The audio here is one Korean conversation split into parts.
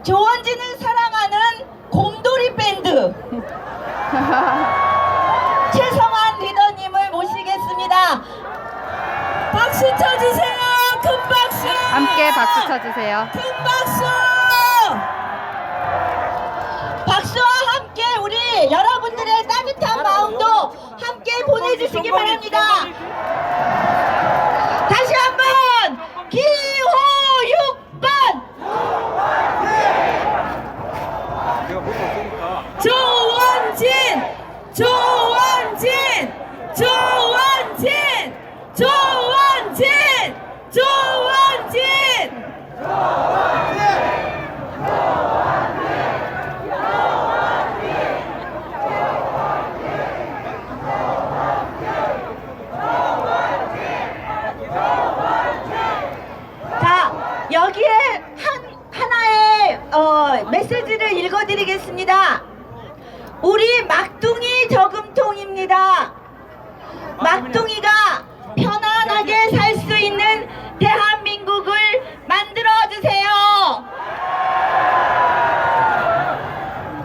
조원진을 사랑하는 곰돌이 밴드 최성환 리더님을 모시겠습니다. 박수 쳐주세요. 큰 박수. 함께 박수 쳐주세요. 큰 박수. 박수와 함께 우리 여러분들의 따뜻한 마음도 함께 보내주시기 바랍니다. 다시 한번 기호 6번 조원진 조원진 조원진 조원진 조원진 자, 여기에 하나의 메시지를 읽어드리겠습니다. 우리 막둥이 저금통입니다. 막둥이가 편안하게 살 수 있는 대한민국을 만들어주세요.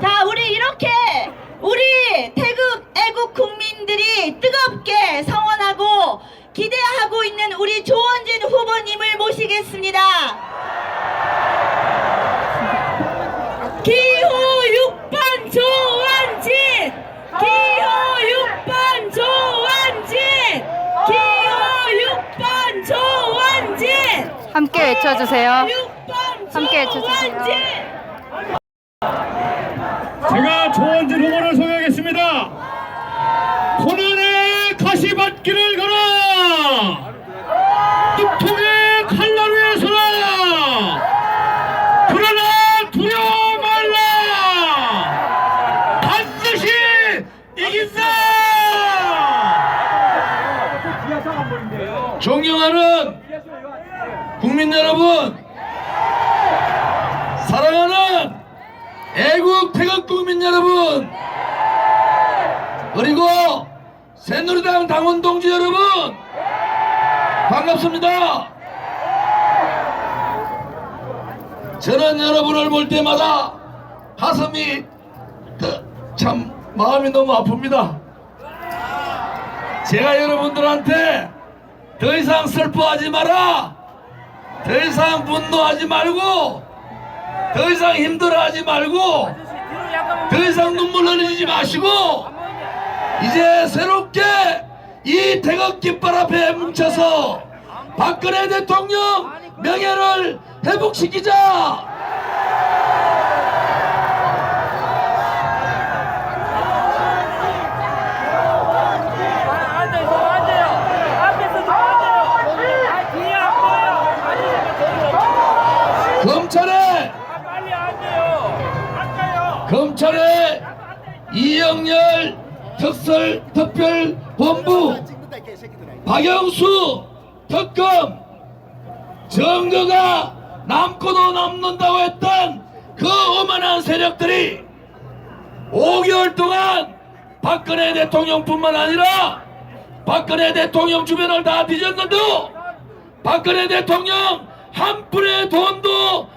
자, 우리 이렇게 우리 태극 애국 국민들이 뜨겁게 성원하고 기대하고 있는 우리 조원진 후보님을 모시겠습니다. 기호 6번 조원진! 기호 6번 조원진! 기호 6번 조원진! 함께 외쳐주세요. 6번 함께 외쳐주세요. 제가 조원진 후보를 소개하겠습니다. 고난의 가시밭길을 걸어 뚝통의 칼날 위에 서라. 그러나 두려워 말라. 반드시 이긴다. 존경하는 국민 여러분, 사랑하는 애국 태극 국민 여러분, 그리고 새누리당 당원 동지 여러분, 반갑습니다. 저는 여러분을 볼 때마다 가슴이 참 마음이 너무 아픕니다. 제가 여러분들한테 더 이상 슬퍼하지 마라, 더 이상 분노하지 말고, 더 이상 힘들어하지 말고, 더 이상 눈물 흘리지 마시고, 이제 새롭게 이 태극 깃발 앞에 뭉쳐서 박근혜 대통령 명예를 회복시키자. 검찰의 이영렬 특별본부, 박영수 특검, 증거가 남고도 남는다고 했던 그 오만한 세력들이 5개월 동안 박근혜 대통령뿐만 아니라 박근혜 대통령 주변을 다 뒤졌는데도 박근혜 대통령 한 푼의 돈도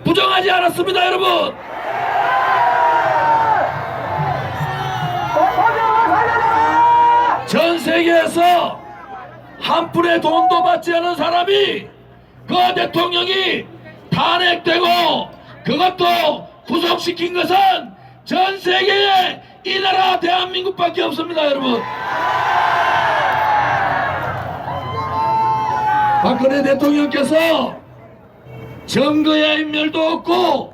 부정하지 않았습니다. 여러분, 전 세계에서 한 푼의 돈도 받지 않은 사람이 그 대통령이 탄핵되고 그것도 구속시킨 것은 전 세계에 이 나라 대한민국밖에 없습니다. 여러분, 박근혜 대통령께서 증거의 인멸도 없고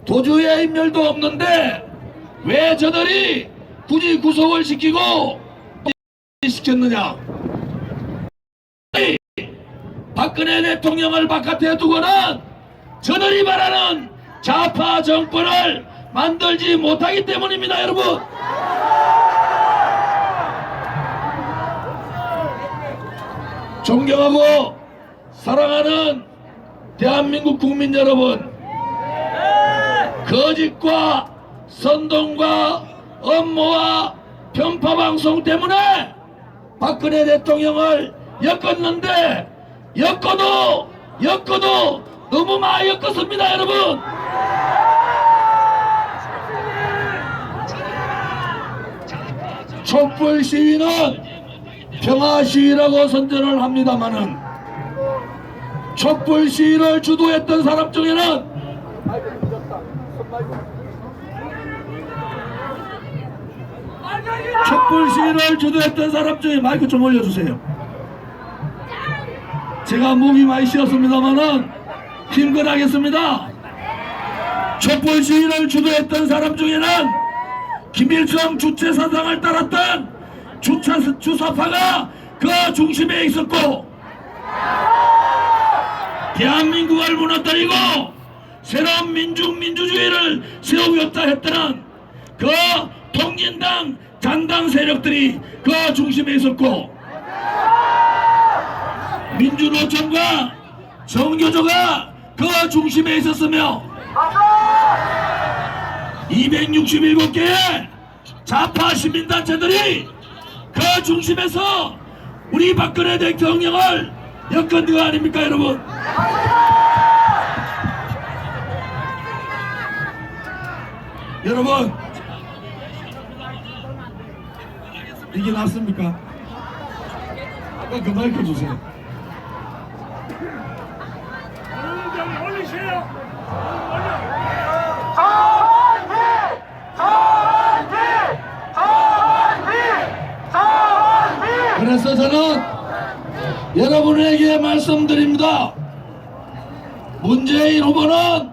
도주의 인멸도 없는데 왜 저들이 굳이 구속을 시키고 시켰느냐? 박근혜 대통령을 바깥에 두고는 저들이 말하는 좌파 정권을 만들지 못하기 때문입니다. 여러분, 존경하고 사랑하는 대한민국 국민 여러분, 거짓과 선동과 음모와 편파방송 때문에 박근혜 대통령을 엮었는데 엮어도 너무 많이 엮었습니다. 여러분, 촛불 시위는 평화 시위라고 선전을 합니다마는 촛불 시위를 주도했던 사람 중에는 촛불 시위를 주도했던 사람 중에 마이크 좀 올려주세요. 제가 목이 많이 쉬었습니다마는 힘껏 하겠습니다. 촛불 시위를 주도했던 사람 중에는 김일성 주체 사상을 따랐던 주사파가 그 중심에 있었고, 대한민국을 무너뜨리고 새로운 민주주의를 세우겠다 했던 그 통진당 잔당 세력들이 그 중심에 있었고, 민주노총과 정교조가 그 중심에 있었으며 267개의 좌파 시민단체들이 그 중심에서 우리 박근혜 대통령을 엮은 거 아닙니까 여러분? 여러분, 이게 낫습니까? 아까 그 마이크 주세요. 그래서 저는 여러분에게 말씀드립니다. 문재인 후보는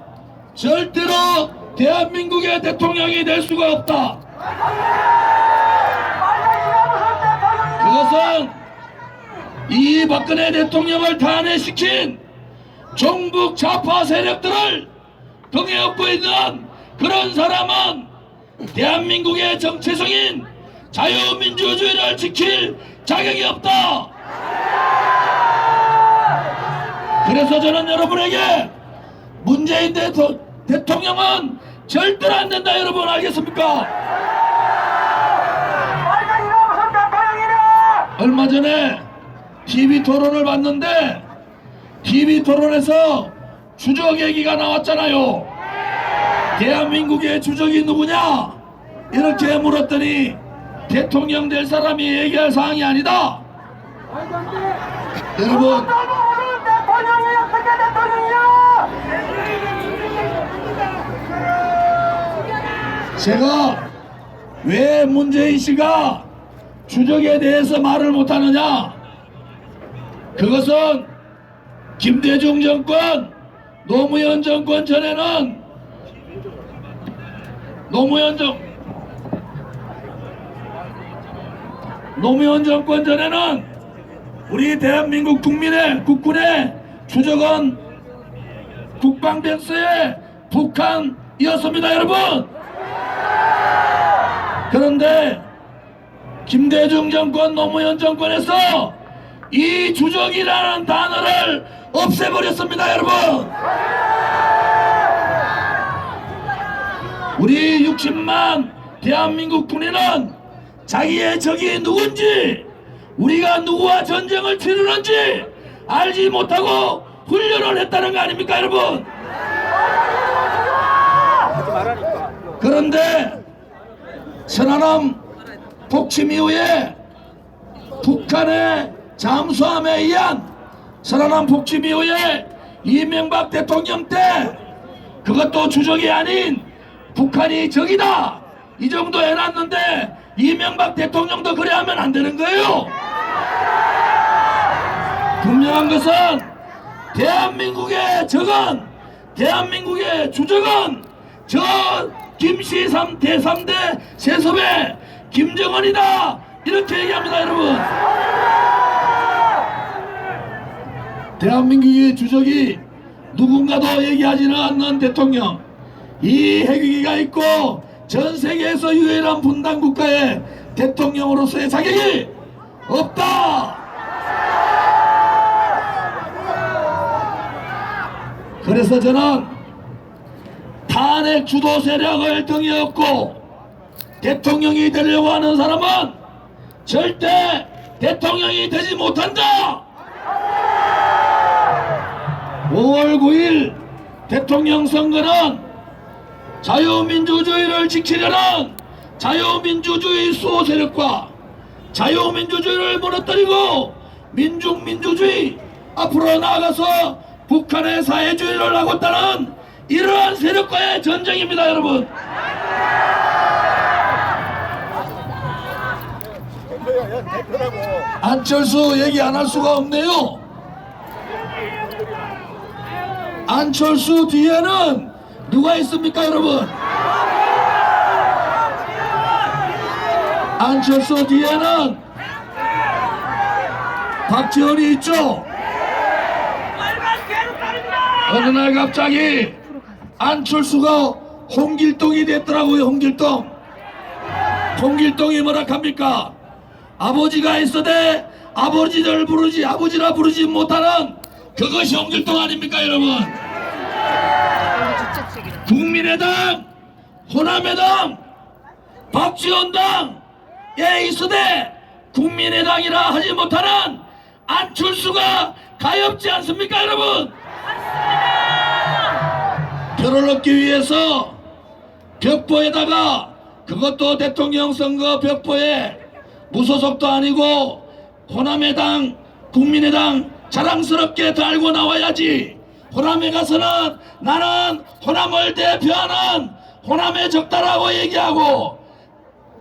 절대로 대한민국의 대통령이 될 수가 없다. 그것은 이 박근혜 대통령을 탄핵시킨 종북 좌파 세력들을 등에 업고 있는 그런 사람은 대한민국의 정체성인 자유민주주의를 지킬 자격이 없다. 그래서 저는 여러분에게 문재인 대통령은 절대로 안 된다. 여러분 알겠습니까? 얼마 전에 TV 토론을 봤는데 TV 토론에서 주적 얘기가 나왔잖아요. 대한민국의 주적이 누구냐? 이렇게 물었더니 대통령 될 사람이 얘기할 사항이 아니다. 여러분, 제가 왜 문재인 씨가 주적에 대해서 말을 못하느냐? 그것은 김대중 정권, 노무현 정권 전에는 노무현 정권 전에는 우리 대한민국 국군의 주적은 국방백서의 북한이었습니다, 여러분. 그런데 김대중 정권, 노무현 정권에서 이 주적이라는 단어를 없애버렸습니다, 여러분. 우리 60만 대한민국 군인은 자기의 적이 누군지, 우리가 누구와 전쟁을 치르는지 알지 못하고 훈련을 했다는 거 아닙니까, 여러분? 그런데 천안함 폭침 이후에 북한의 잠수함에 의한 천안함 폭침 이후에 이명박 대통령 때 그것도 주적이 아닌 북한이 적이다 이 정도 해놨는데 이명박 대통령도 그래 하면 안 되는 거예요. 분명한 것은 대한민국의 적은, 대한민국의 주적은 저 김씨 제3대 세섭의 김정은이다 이렇게 얘기합니다, 여러분. 대한민국의 주적이 누군가도 얘기하지는 않는 대통령, 이 핵위기가 있고 전 세계에서 유일한 분단 국가의 대통령으로서의 자격이 없다. 그래서 저는 탄핵 주도 세력을 등에 업고 대통령이 되려고 하는 사람은 절대 대통령이 되지 못한다. 5월 9일 대통령 선거는 자유민주주의를 지키려는 자유민주주의 수호 세력과 자유민주주의를 무너뜨리고 민중민주주의 앞으로 나아가서 북한의 사회주의를 하고 있다는 이러한 세력과의 전쟁입니다, 여러분. 안철수 얘기 안 할 수가 없네요. 안철수 뒤에는 누가 있습니까, 여러분? 안철수 뒤에는 박지원이 있죠. 어느 날 갑자기 안철수가 홍길동이 됐더라고요. 홍길동이 뭐라 합니까? 아버지가 있어대 아버지를 부르지 아버지라 부르지 못하는 그것이 홍길동 아닙니까, 여러분? 국민의당, 호남의당, 박지원당에 있어대 국민의당이라 하지 못하는 안철수가 가엾지 않습니까, 여러분? 표를 얻기 위해서 벽보에다가, 그것도 대통령 선거 벽보에 무소속도 아니고 호남의당, 국민의당 자랑스럽게 달고 나와야지. 호남에 가서는 나는 호남을 대표하는 호남의 적다라고 얘기하고,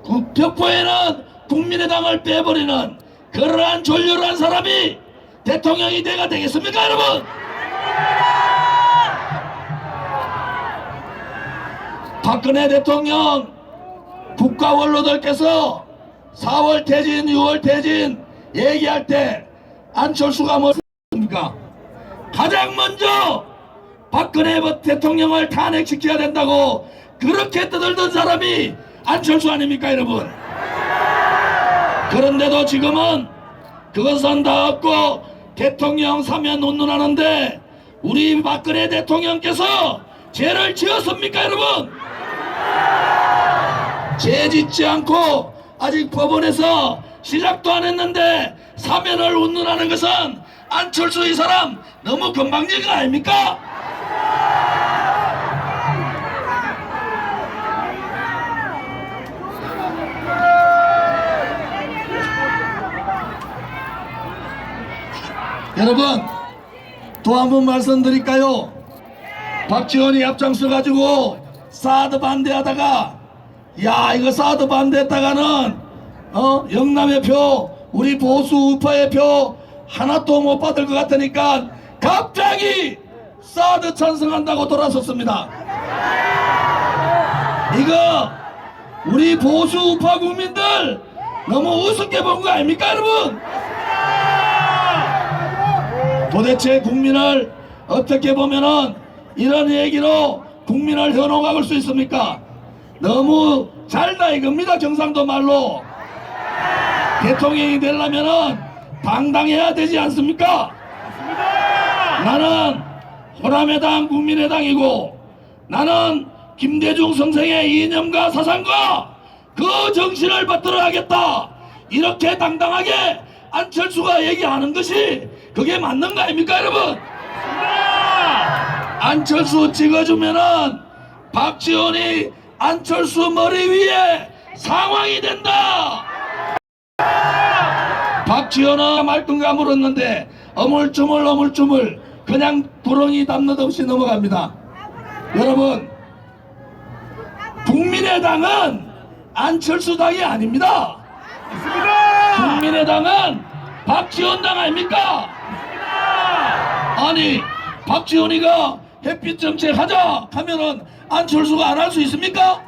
그 벽보에는 국민의당을 빼버리는 그러한 졸렬한 사람이 대통령이 돼가 되겠습니까, 여러분? 박근혜 대통령 국가 원로들께서 4월 퇴진, 6월 퇴진 얘기할 때 안철수가 뭐습니까? 가장 먼저 박근혜 대통령을 탄핵시켜야 된다고 그렇게 떠들던 사람이 안철수 아닙니까, 여러분? 그런데도 지금은 그것은 다 없고 대통령 사면 운운하는데 우리 박근혜 대통령께서 죄를 지었습니까, 여러분? 죄 짓지 않고 아직 법원에서 시작도 안 했는데 사면을 운운하는 것은 안철수 이 사람 너무 건방진 거 아닙니까? 여러분, 또 한 번 말씀드릴까요? 박지원이 앞장서 가지고 사드 반대하다가, 야, 이거 사드 반대했다가는 영남의 표, 우리 보수 우파의 표 하나도 못 받을 것 같으니까 갑자기 사드 찬성한다고 돌아섰습니다. 이거 우리 보수 우파 국민들 너무 우습게 본 거 아닙니까, 여러분? 도대체 국민을 어떻게 보면은 이런 얘기로 국민을 현혹할 수 있습니까? 너무 잘다 이겁니다. 경상도 말로. 대통령이 되려면은 당당해야 되지 않습니까? 나는 호남의당, 국민의당이고, 나는 김대중 선생의 이념과 사상과 그 정신을 받들어 하겠다, 이렇게 당당하게 안철수가 얘기하는 것이 그게 맞는 거 아닙니까, 여러분? 안철수 찍어주면은 박지원이 안철수 머리 위에 상황이 된다. 박지원은 말끔가 물었는데 어물쭈물 그냥 구렁이 담는 없이 넘어갑니다. 여러분, 국민의당은 안철수 당이 아닙니다. 국민의당은 박지원 당 아닙니까? 아니, 박지원이가 햇빛 정책 하자 하면은 안철수가 안 할 수 있습니까?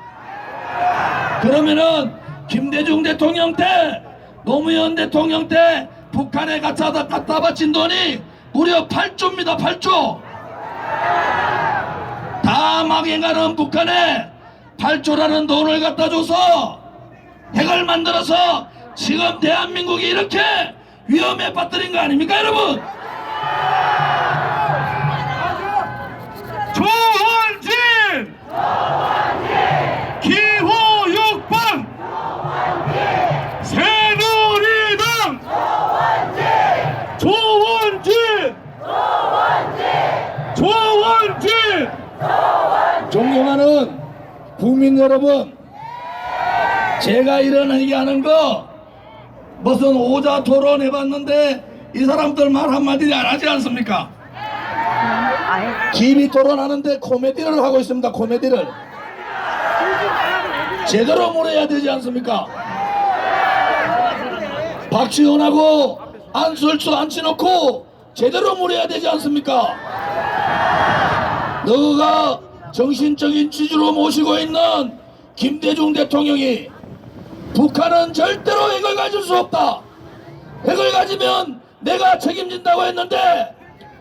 그러면은 김대중 대통령 때, 노무현 대통령 때 북한에 갖다 바친 돈이 무려 8조입니다. 8조. 다 망해가는 북한에 8조라는 돈을 갖다 줘서 핵을 만들어서 지금 대한민국이 이렇게 위험에 빠뜨린 거 아닙니까, 여러분? 조원진! 기호 6번! 새누리당! 조원진! 존경하는 국민 여러분, 제가 이런 얘기하는 거 무슨 오자 토론 해봤는데 이 사람들 말 한마디 안 하지 않습니까? 아예. 기비 토론하는데 코미디를 하고 있습니다. 코미디를 제대로 물어야 되지 않습니까? 박지원하고 안철수 앉혀놓고 제대로 물어야 되지 않습니까? 너가 정신적인 지주로 모시고 있는 김대중 대통령이 북한은 절대로 핵을 가질 수 없다, 핵을 가지면 내가 책임진다고 했는데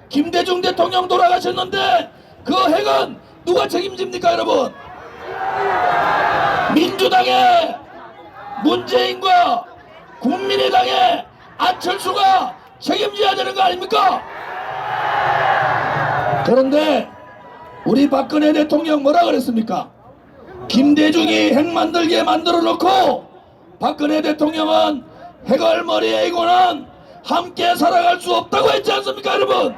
김대중 대통령 돌아가셨는데 그 핵은 누가 책임집니까 여러분? 민주당의 문재인과 국민의당의 안철수가 책임져야 되는 거 아닙니까? 그런데 우리 박근혜 대통령 뭐라 그랬습니까? 김대중이 핵 만들게 만들어 놓고 박근혜 대통령은 핵을 머리에 이고는 함께 살아갈 수 없다고 했지 않습니까 여러분?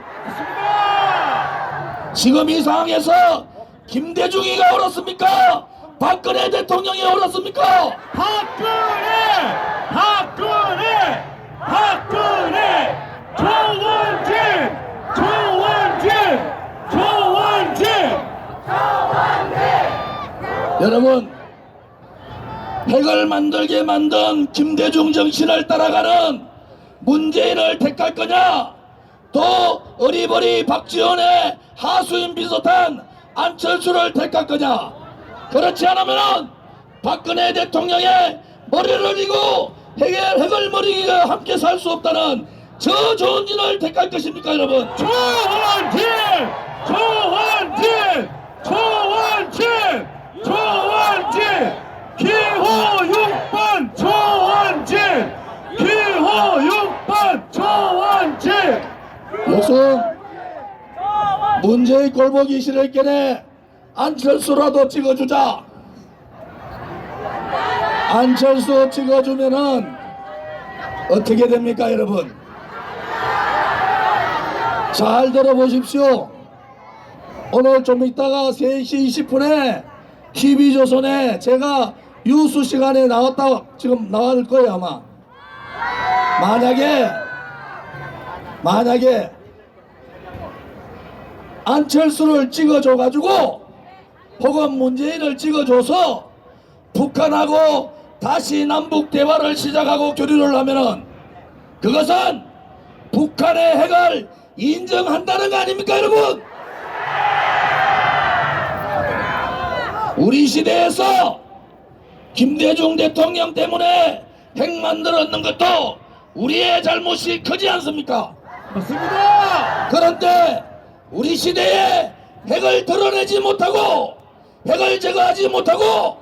지금 이 상황에서 김대중이가 옳았습니까? 박근혜 대통령이 옳았습니까? 박근혜 여러분, 핵을 만들게 만든 김대중 정신을 따라가는 문재인을 택할 거냐, 또 어리버리 박지원의 하수인 비슷한 안철수를 택할 거냐? 그렇지 않으면 박근혜 대통령의 머리를 이고 핵을 머리기가 함께 살 수 없다는 저 좋은 진을 택할 것입니까 여러분? 조원진 기호 6번 조원진 요즘 문재인 꼴보기 싫을 게네 안철수라도 찍어주자. 안철수 찍어주면은 어떻게 됩니까 여러분? 잘 들어보십시오. 오늘 좀 이따가 3시 20분에 TV조선에 제가 뉴스 시간에 나왔다, 지금 나올 거예요 아마. 만약에 안철수를 찍어줘가지고 혹은 문재인을 찍어줘서 북한하고 다시 남북 대화를 시작하고 교류를 하면은 그것은 북한의 핵을 인정한다는 거 아닙니까 여러분? 우리 시대에서 김대중 대통령 때문에 핵 만들었는 것도 우리의 잘못이 크지 않습니까? 맞습니다. 그런데 우리 시대에 핵을 드러내지 못하고 핵을 제거하지 못하고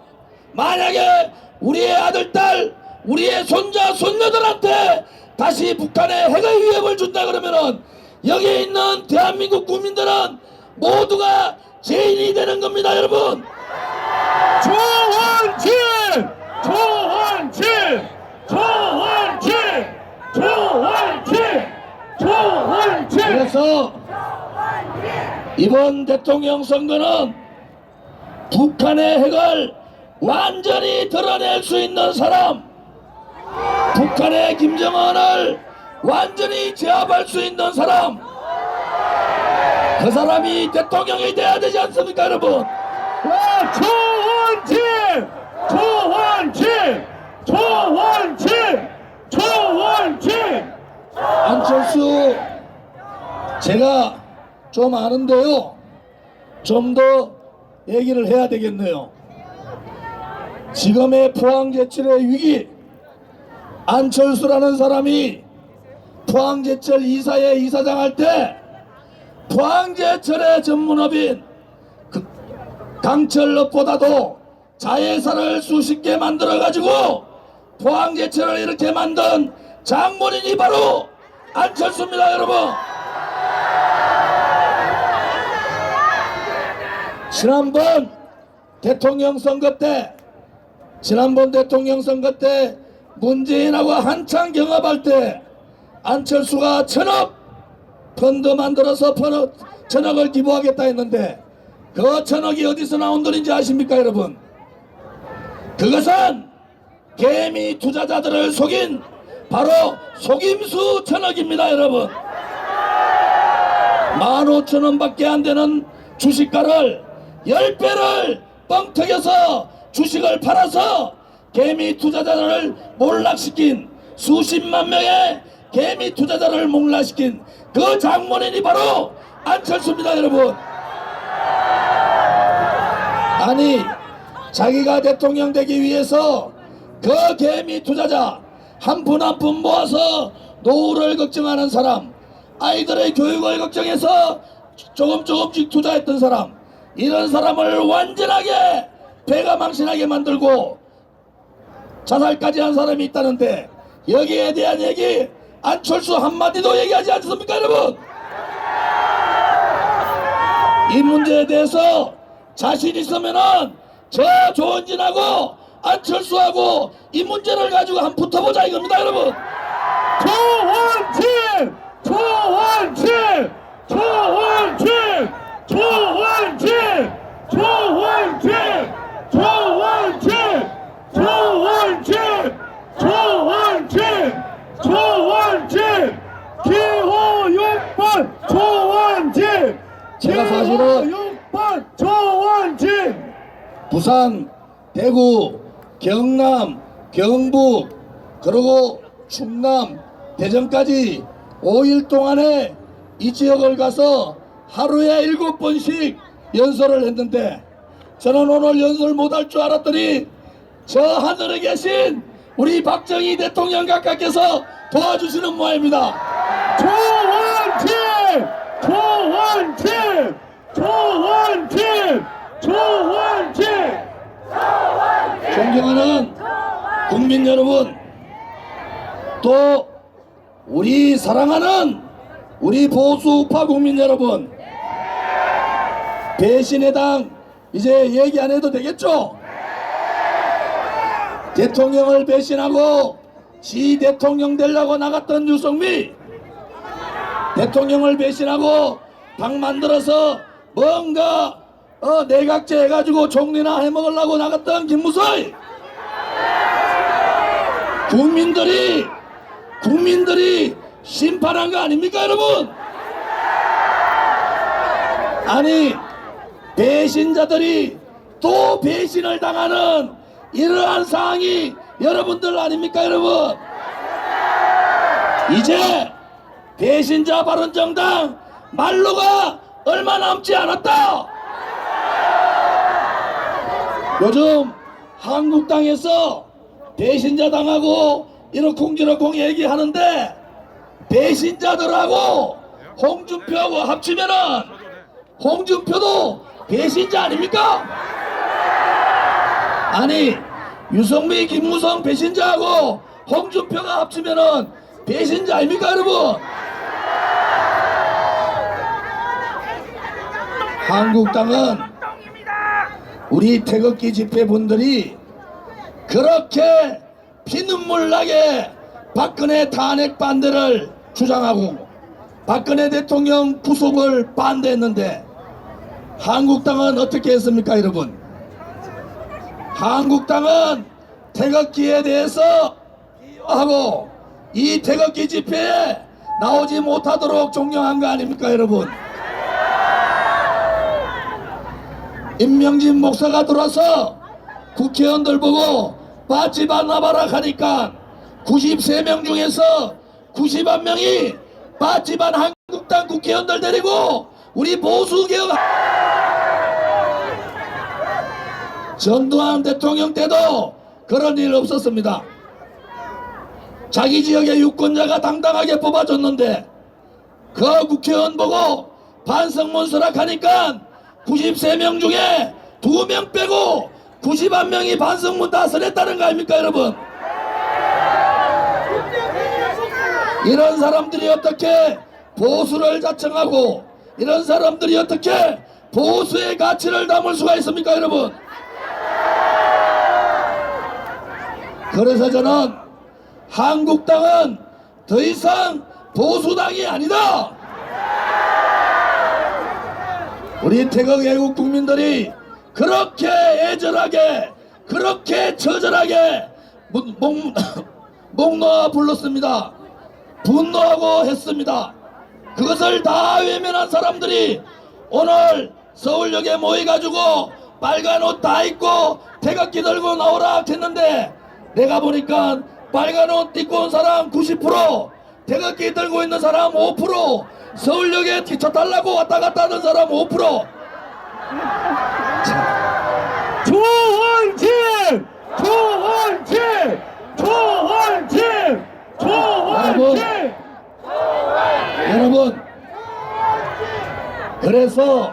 만약에 우리의 아들, 딸, 우리의 손자, 손녀들한테 다시 북한의 핵의 위협을 준다 그러면은 여기에 있는 대한민국 국민들은 모두가 죄인이 되는 겁니다 여러분. 조원진 그래서 이번 대통령 선거는 북한의 핵을 완전히 드러낼 수 있는 사람, 북한의 김정은을 완전히 제압할 수 있는 사람, 그 사람이 대통령이 돼야 되지 않습니까 여러분? 조원진 안철수 제가 좀 아는데요, 좀 더 얘기를 해야 되겠네요. 지금의 포항제철의 위기, 안철수라는 사람이 포항제철 이사회 이사장 할 때 포항제철의 전문업인 강철업보다도 자회사를 수십 개 만들어 가지고 포항제철을 이렇게 만든 장본인이 바로 안철수입니다 여러분. 지난번 대통령 선거 때 문재인하고 한창 경합할 때 안철수가 1,000억 펀드 만들어서 1,000억을 기부하겠다 했는데 그 1,000억이 어디서 나온 돈인지 아십니까 여러분? 그것은 개미 투자자들을 속인 바로 속임수 천억입니다. 여러분, 15,000원밖에 안 되는 주식가를 10배를 뻥튀겨서 주식을 팔아서 개미 투자자들을 몰락시킨, 수십만 명의 개미 투자자를 몰락시킨 그 장본인이 바로 안철수입니다. 여러분, 아니 자기가 대통령 되기 위해서 그 개미 투자자 한 푼 한 푼 모아서 노후를 걱정하는 사람, 아이들의 교육을 걱정해서 조금씩 투자했던 사람, 이런 사람을 완전하게 배가 망신하게 만들고 자살까지 한 사람이 있다는데 여기에 대한 얘기 안철수 한마디도 얘기하지 않습니까? 여러분, 이 문제에 대해서 자신 있으면은 저 조원진하고 안철수하고 이 문제를 가지고 한번 붙어보자 이겁니다. 여러분, 조원진! 조원진! 조원진! 조원진! 조원진! 조원진! 조원진! 조원진! 조원진! 기호 6번 조원진! 제가 사실은 기호 6번 조원진! 부산, 대구, 경남, 경북, 그리고 충남, 대전까지 5일 동안에 이 지역을 가서 하루에 7번씩 연설을 했는데 저는 오늘 연설 못할 줄 알았더니 저 하늘에 계신 우리 박정희 대통령 각하께서 도와주시는 모양입니다. 조원진! 조원진! 조원진! 조원진! 존경하는 국민 여러분, 또 우리 사랑하는 우리 보수우파 국민 여러분, 배신의 당 이제 얘기 안 해도 되겠죠? 대통령을 배신하고 지 대통령 되려고 나갔던 유성미, 대통령을 배신하고 당 만들어서 뭔가 내각제 해가지고 총리나 해먹으려고 나갔던 김무성, 국민들이 심판한 거 아닙니까? 여러분, 아니 배신자들이 또 배신을 당하는 이러한 상황이 여러분들 아닙니까? 여러분, 이제 배신자 바른정당 말로가 얼마 남지 않았다. 요즘 한국당에서 배신자 당하고 이러쿵저러쿵 얘기하는데 배신자들하고 홍준표하고 합치면은 홍준표도 배신자 아닙니까? 아니 유성미, 김무성 배신자하고 홍준표가 합치면은 배신자 아닙니까? 여러분, 한국당은 우리 태극기 집회분들이 그렇게 피눈물 나게 박근혜 탄핵 반대를 주장하고 박근혜 대통령 구속을 반대했는데 한국당은 어떻게 했습니까? 여러분, 한국당은 태극기에 대해서 하고 이 태극기 집회에 나오지 못하도록 종용한 거 아닙니까? 여러분, 임명진 목사가 들어와서 국회의원들 보고 빠집 안 나봐라 하니까 93명 중에서 91명이 빠집한 한국당 국회의원들 데리고 우리 보수개혁, 전두환 대통령 때도 그런 일 없었습니다. 자기 지역의 유권자가 당당하게 뽑아줬는데 그 국회의원 보고 반성문서락 하니까 93명 중에 2명 빼고 91명이 반성문 다 써냈다는 거 아닙니까? 여러분, 이런 사람들이 어떻게 보수를 자청하고 이런 사람들이 어떻게 보수의 가치를 담을 수가 있습니까? 여러분, 그래서 저는 한국당은 더 이상 보수당이 아니다. 우리 태극 애국 국민들이 그렇게 애절하게 그렇게 처절하게 목 놓아 불렀습니다. 분노하고 했습니다. 그것을 다 외면한 사람들이 오늘 서울역에 모여가지고 빨간 옷 다 입고 태극기 들고 나오라 했는데, 내가 보니까 빨간 옷 입고 온 사람 90%, 태극기 들고 있는 사람 5%, 서울역에 뒤쳐달라고 왔다 갔다 하는 사람 5%. 조원진! 조원진! 조원진! 조원진! 여러분, 그래서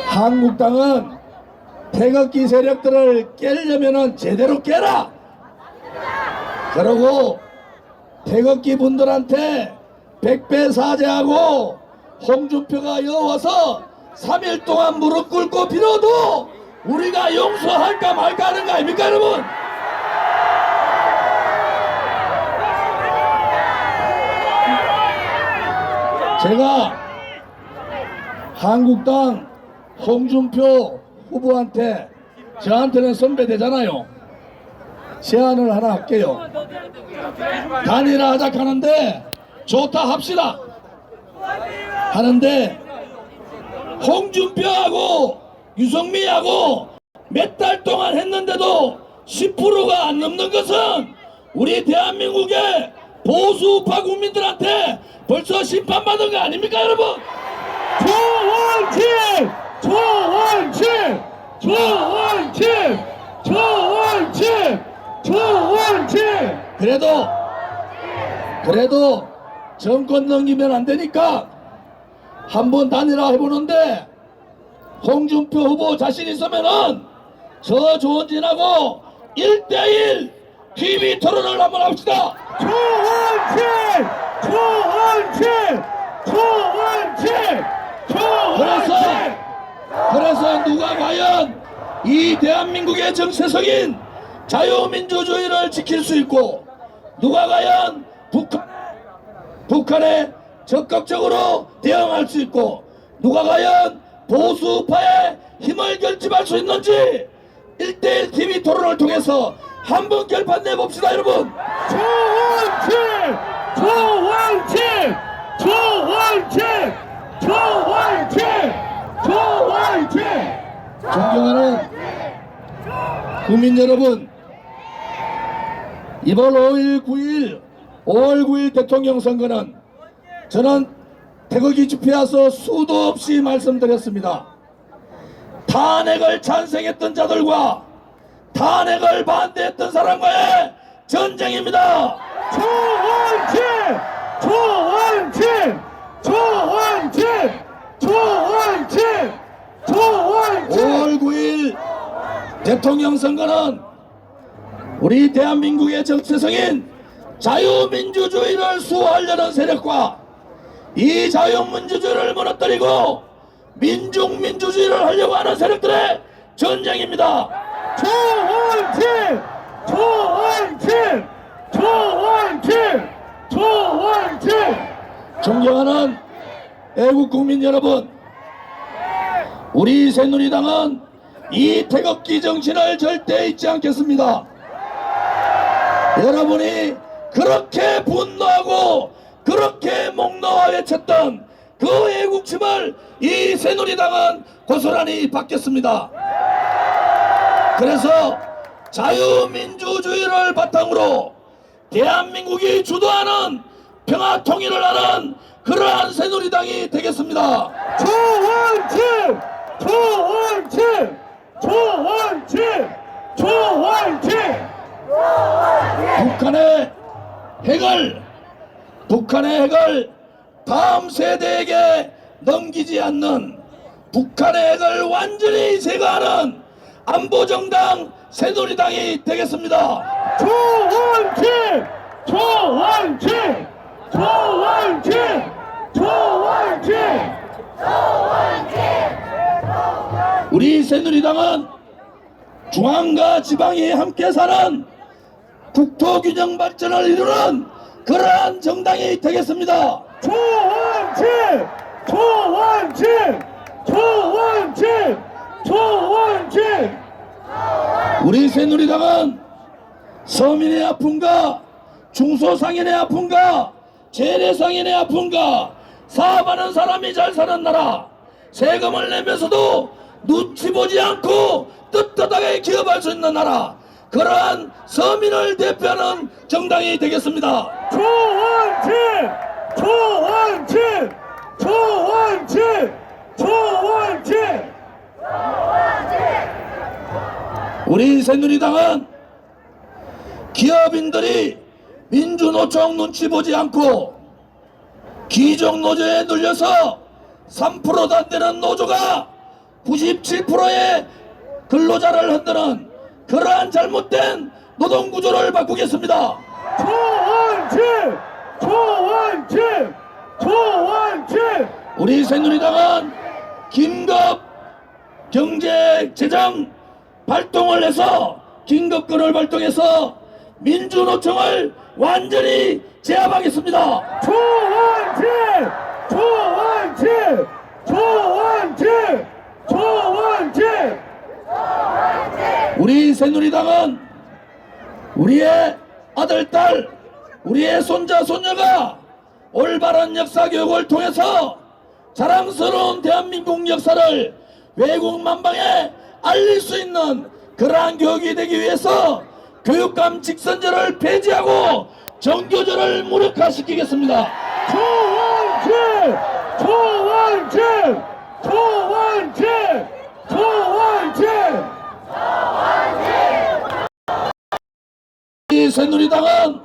한국당은 태극기 세력들을 깨려면은 제대로 깨라. 그러고 태극기 분들한테 100배 사죄하고 홍준표가 여와서 3일 동안 무릎 꿇고 빌어도 우리가 용서할까 말까 하는 거 아닙니까, 여러분? 제가 한국당 홍준표 후보한테, 저한테는 선배 되잖아요, 제안을 하나 할게요. 단일화 하자 하는데 좋다 합시다 하는데, 홍준표하고 유승민하고 몇 달 동안 했는데도 10%가 안 넘는 것은 우리 대한민국의 보수우파 국민들한테 벌써 심판받은 거 아닙니까, 여러분? 조원진! 조원진! 조원진! 조원진! 조원진! 그래도 정권 넘기면 안 되니까 한번 단일화 해보는데, 홍준표 후보 자신 있으면은 저 조원진하고 1대1 TV 토론을 한번 합시다. 조원진! 조원진! 조원진! 조원진! 그래서 누가 과연 이 대한민국의 정체성인 자유민주주의를 지킬 수 있고, 누가 과연 북한에 적극적으로 대응할 수 있고, 누가 과연 보수파의 힘을 결집할 수 있는지 1대1 TV 토론을 통해서 한번 결판 내봅시다, 여러분. 조원진! 조원진! 조원진! 조원진! 조원진! 존경하는 국민 여러분, 이번 5월 9일 대통령 선거는 저는 태극기 집회에서 수도 없이 말씀드렸습니다. 탄핵을 찬성했던 자들과 탄핵을 반대했던 사람과의 전쟁입니다. 조원진! 조원진! 조원진! 조원진! 조원진! 5월 9일 대통령 선거는 우리 대한민국의 정체성인 자유민주주의를 수호하려는 세력과 이 자유민주주의를 무너뜨리고 민중민주주의를 하려고 하는 세력들의 전쟁입니다. 조원진! 조원진! 조원진! 조원진! 존경하는 애국 국민 여러분, 우리 새누리당은 이 태극기 정신을 절대 잊지 않겠습니다. 여러분이 그렇게 분노하고 그렇게 목 놓아 외쳤던 그 애국심을 이 새누리당은 고스란히 받겠습니다. 그래서 자유민주주의를 바탕으로 대한민국이 주도하는 평화통일을 하는 그러한 새누리당이 되겠습니다. 조원진! 조원진! 조원진! 조원진! 북한의 핵을 다음 세대에게 넘기지 않는, 북한의 핵을 완전히 제거하는 안보정당 새누리당이 되겠습니다. 조원진! 조원진! 조원진! 조원진! 우리 새누리당은 중앙과 지방이 함께 사는 국토균형 발전을 이루는 그러한 정당이 되겠습니다. 조원진! 조원진! 조원진! 조원진! 우리 새누리당은 서민의 아픔과 중소상인의 아픔과 재래상인의 아픔과 사업하는 사람이 잘 사는 나라, 세금을 내면서도 눈치 보지 않고 떳떳하게 기업할 수 있는 나라, 그러한 서민을 대표하는 정당이 되겠습니다. 조원진! 조원진! 조원진! 조원진! 우리 새누리당은 기업인들이 민주노총 눈치 보지 않고 귀족노조에 눌려서 3%도 안 되는 노조가 97%의 근로자를 흔드는 그러한 잘못된 노동구조를 바꾸겠습니다. 조원진! 조원진! 조원진! 우리 새누리당은 긴급 경제재정 발동을 해서 긴급권을 발동해서 민주노총을 완전히 제압하겠습니다. 조원진! 조원진! 조원진! 조원진! 우리 새누리당은 우리의 아들, 딸, 우리의 손자, 손녀가 올바른 역사 교육을 통해서 자랑스러운 대한민국 역사를 외국 만방에 알릴 수 있는 그러한 교육이 되기 위해서 교육감 직선제를 폐지하고 정교제를 무력화시키겠습니다. 조원진! 조원진! 조원진! 조원진! 이 새누리당은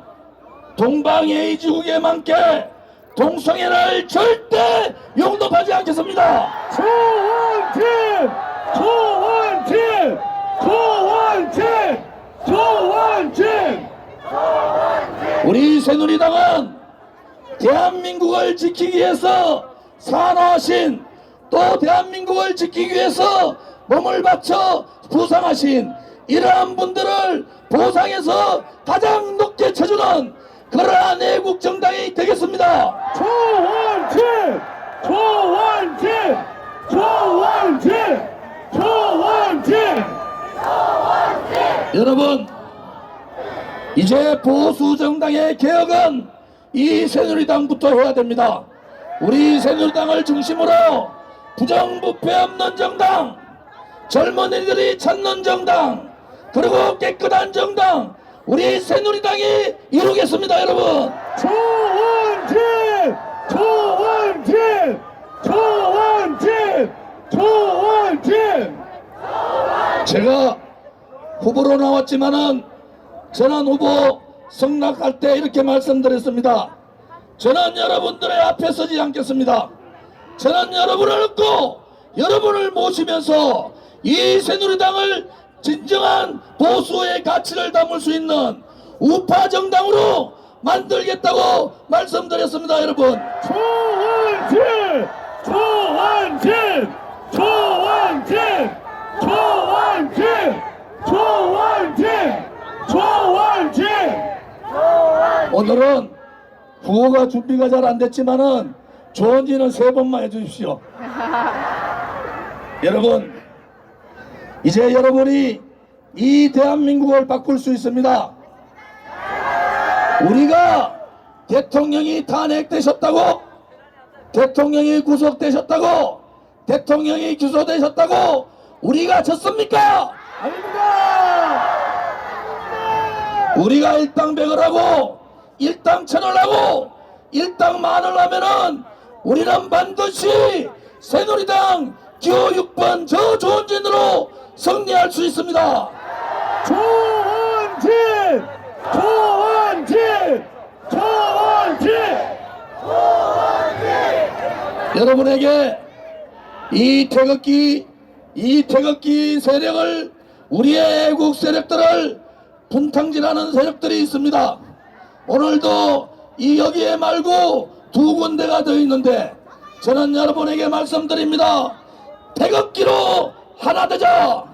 동방예의지국에 맞게 동성애를 절대 용납하지 않겠습니다. 조원진! 조원진! 조원진! 조원진! 우리 새누리당은 대한민국을 지키기 위해서 산화하신, 또 대한민국을 지키기 위해서 몸을 바쳐 부상하신 이러한 분들을 보상해서 가장 높게 쳐주는 그러한 애국 정당이 되겠습니다. 조원진! 조원진! 조원진! 조원진! 여러분, 이제 보수 정당의 개혁은 이 새누리당부터 해야 됩니다. 우리 새누리당을 중심으로 부정부패 없는 정당, 젊은이들이 찾는 정당, 그리고 깨끗한 정당, 우리 새누리당이 이루겠습니다. 여러분, 조원진! 조원진! 조원진! 조원진! 제가 후보로 나왔지만은 저는 후보 성락할 때 이렇게 말씀드렸습니다. 저는 여러분들의 앞에 서지 않겠습니다. 저는 여러분을 얻고 여러분을 모시면서 이 새누리당을 진정한 보수의 가치를 담을 수 있는 우파 정당으로 만들겠다고 말씀드렸습니다. 여러분, 조원진! 조원진! 조원진! 조원진! 조원진! 조원진! 오늘은 후보가 준비가 잘 안 됐지만은 조언지는 3번만 해주십시오. 여러분, 이제 여러분이 이 대한민국을 바꿀 수 있습니다. 우리가 대통령이 탄핵되셨다고, 대통령이 구속되셨다고, 대통령이 기소되셨다고 우리가 졌습니까? 아닙니다! 우리가 일당백을 하고 일당천을 하고 일당만을 하면은 우리는 반드시 새누리당 기호 6번 저 조원진으로 승리할 수 있습니다. 조원진! 조원진! 조원진! 여러분에게 이 태극기 세력을, 우리의 애국 세력들을 분탕질하는 세력들이 있습니다. 오늘도 이 여기에 말고 2군데가 더 있는데 저는 여러분에게 말씀드립니다. 태극기로 하나 되자.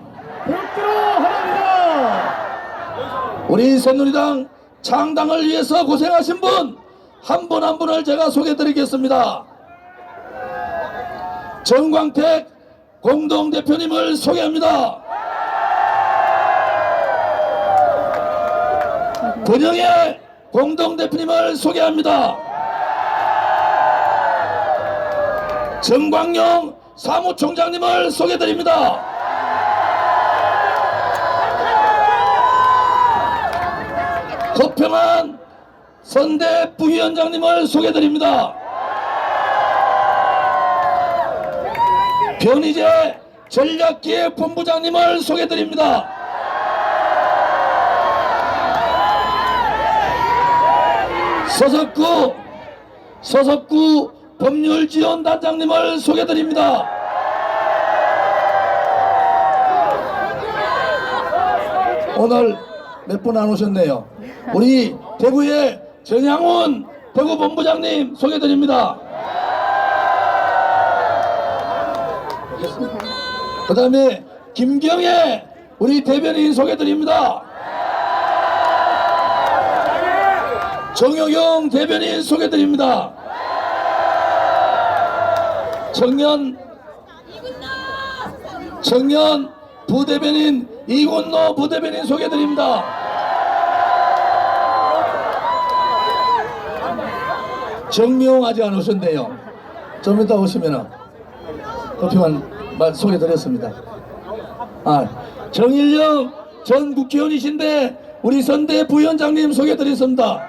태극기로 하나입니다! 우리 새누리당 창당을 위해서 고생하신 분 한 분 한 분을 제가 소개해드리겠습니다. 정광택 공동대표님을 소개합니다. 권영애 공동대표님을 소개합니다. 정광용 사무총장님을 소개드립니다. 허평한 선대 부위원장님을 소개드립니다. 변희재 전략기획본부장님을 소개드립니다. 서석구 법률지원단장님을 소개드립니다. 오늘 몇 분 안 오셨네요. 우리 대구의 전향훈 대구본부장님 소개드립니다. 그 다음에 김경애 우리 대변인 소개드립니다. 정효경 대변인 소개드립니다. 청년 부대변인 이군노 부대변인 소개드립니다. 정미용 아직 안 오셨네요. 좀 이따 오시면 커피만 소개드렸습니다. 정일영 전 국회의원이신데 우리 선대 부위원장님 소개드렸습니다.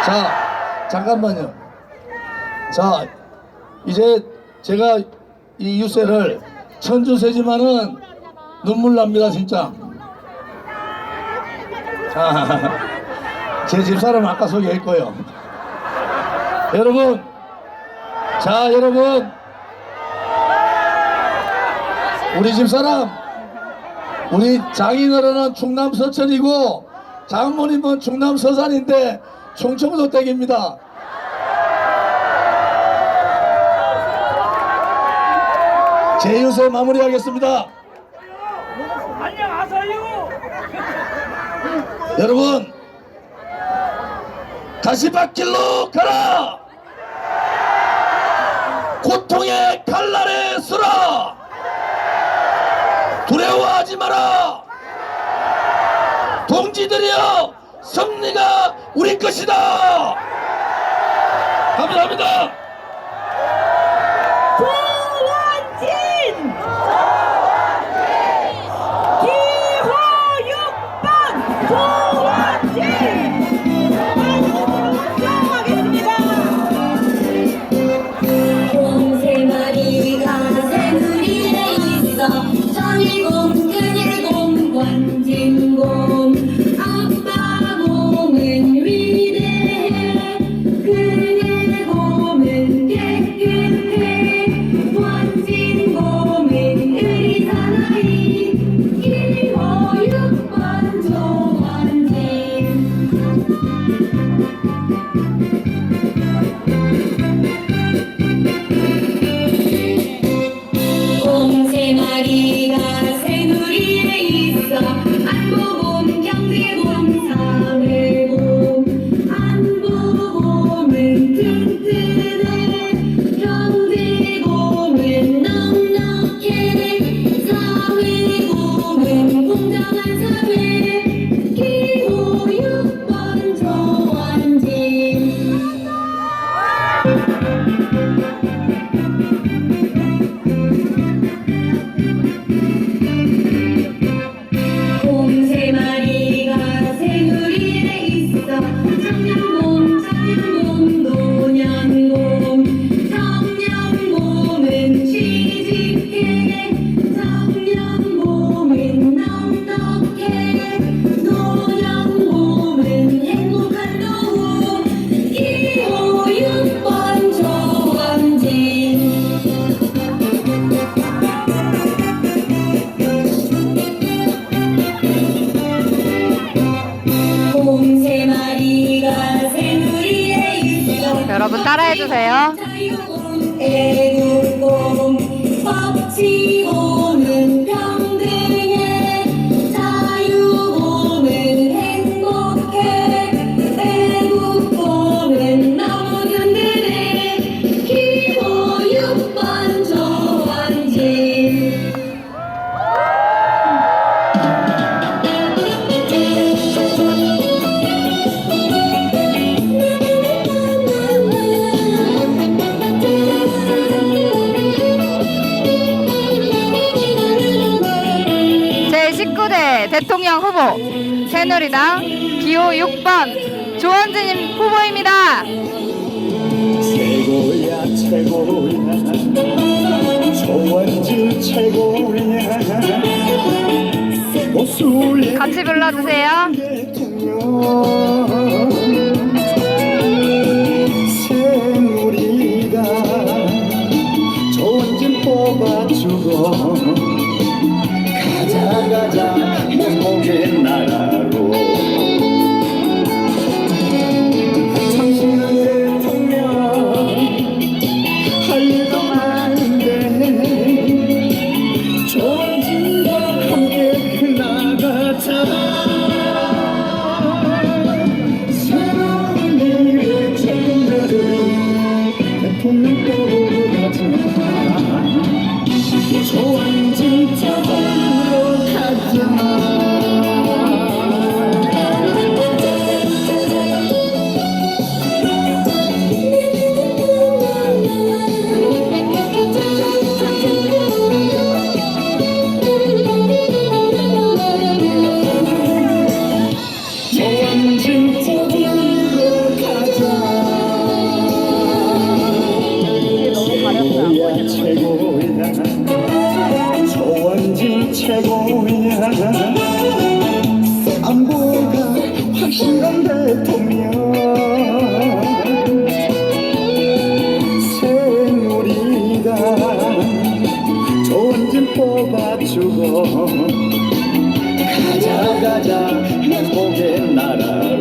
자, 잠깐만요. 자, 이제 제가 이 유세를 천주세지만은 눈물 납니다, 진짜. 제 집사람 아까 소개했고요. 여러분, 우리 집사람, 우리 장인어른은 충남 서천이고 장모님은 충남 서산인데 충청도 댁입니다. 제 유세 마무리하겠습니다. 안녕하세요. 여러분, 가시밭길로 가라. 고통의 칼날에 서라. 두려워하지 마라. 동지들이여, 승리가 우리 것이다. 감사합니다. 조원진! 기호 6번 조원진! 수고하겠습니다. 곰3마리가 새누리에 있어 천일곰 큰일곰 원진곰 아빠 곰은 위대해 그네 곰은 깨끗해 원진곰은 의리사나이 기호 6번 조원진 곰3마리가 새누리에 있어 안보곰 경제곰 사회곰 안보곰은 튼튼해 경제곰은 넉넉해 사회곰은 공정한 사회 기호 6번 조원진 곰3마리가 새누리에 있어 청년곰 노년곰 청년곰은 취직해 청년곰은 넉넉해 노년곰은 행복한 노후 기호 6번 조원진 곰3마리가 새누리에 있어 여러분 따라해주세요. 자유곰 애국곰 법치곰은 평등해 자유곰은 행복해 애국곰은 너무 든든해 기호 6번 대통령 후보 새누리당 기호 6번 조원진 후보입니다. 최고야 최고야 조원진 최고야 보수의 같이 불러주세요. 대통령 새누리가 조원진 뽑아주고 가자 가자 행복의 나라로 당신은 대통령 할 일도 많은데 조원진과 함께 나가자 새로운 일을 책임져줄 대통령 뽑으러 가자 조원진 쪽으로 가자 조원진 쪽으로 가자 최고야 최고야 조원진 최고야 안보가 확실한 대통령 새누리가 조원진 뽑아주고 가자 가자 행복의 나라